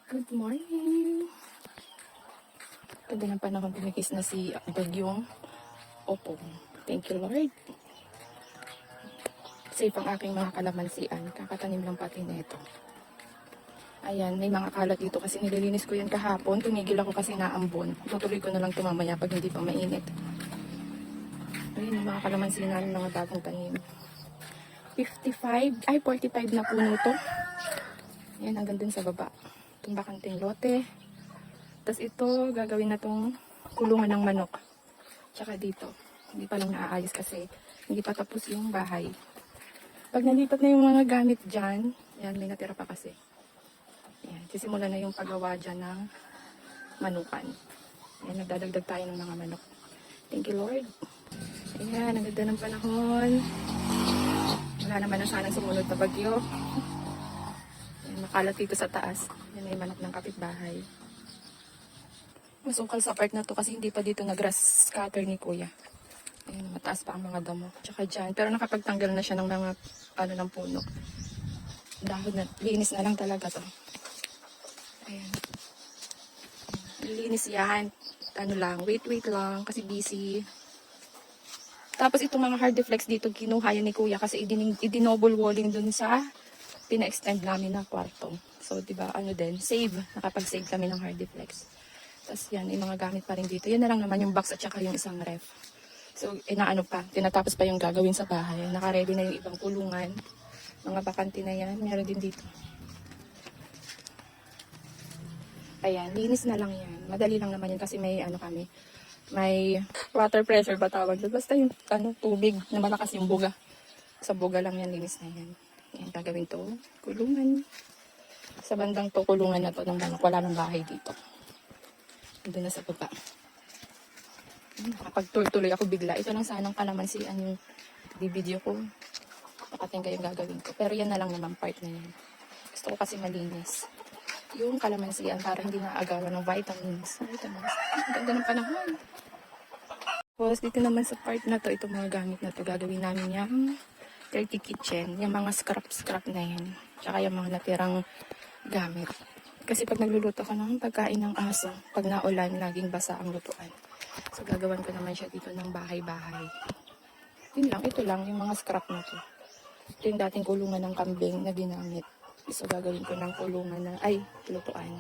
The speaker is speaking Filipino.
Good morning! Ganda ng panahon, tumikis na si Bagyong Opong. Thank you, Lord. Safe ang aking mga kalamansian. Kakatanim lang pati nito. Ayan, may mga kalat dito kasi nililinis ko yan kahapon. Tumigil ako kasi naambon. Tutuloy ko na lang ito mamaya pag hindi pa mainit. Ayun, yung mga kalamansian namin, mga bagong tanim. 45 na puno to. Ayan, hanggang dun sa baba. Itong bakanting lote. Tapos ito, gagawin na tong kulungan ng manok. Tsaka dito. Hindi pa lang naaayos kasi hindi pa tapos yung bahay. Pag nalipat na yung mga gamit dyan, yan, may natira pa kasi. Yan, sisimula na yung paggawa dyan ng manukan. Yan, nagdadagdag tayo ng mga manok. Thank you, Lord. Ayan, ang ganda ng panahon. Wala naman na sanang sumunod na bagyo. Yan, makalat dito sa taas. Yan, may manok ng kapitbahay. Masukal sa part na to kasi hindi pa dito na-grass cutter ni Kuya. Ayan, mataas pa ang mga damo. Tsaka dyan. Pero nakapagtanggal na siya ng mga ng puno. Dahon na. Linis na lang talaga to. Ayan. Linis yan. Ano lang. Wait lang. Kasi busy. Tapos itong mga hard deflex dito, kinuha yan ni Kuya kasi idinoble walling dun sa pina-extend namin na kwarto. So, diba, save. Nakapag-save kami ng hard deflex. Tapos yan, yung mga gamit pa rin dito. Yan na lang naman yung box at saka yung isang ref. So, tinatapos pa yung gagawin sa bahay. Naka-ready na yung ibang kulungan. Mga bakante na yan. Meron din dito. Ayan, linis na lang yan. Madali lang naman yan kasi may may water pressure ba tawag doon. Basta yung tubig na malakas yung buga. Sa buga lang yan, linis na yan. Ayan, gagawin to. Kulungan. Sa bandang to, kulungan na to ng manok. Wala ng bahay dito. Doon na sa baba. Nakapag-tour tuloy ako bigla. Ito lang sanang kalamansian yung video ko. Nakatingga yung gagawin ko. Pero yan na lang naman part na yan. Gusto ko kasi malinis. Yung kalamansian para hindi naagawan ng vitamins. Ang ganda ng panahon. Tapos dito naman sa part na to, itong mga gamit na to, gagawin namin yung dirty kitchen. Yung mga scrap na yan. Tsaka yung mga natirang gamit. Kasi pag nagluluto ko ng pagkain ng aso, pag naulan, laging basa ang lutuan. So, gagawan ko naman siya dito ng bahay-bahay. Ito lang, yung mga scrap na to. Ito yung dating kulungan ng kambing na ginamit. So, gagawin ko ng kulungan lutuan.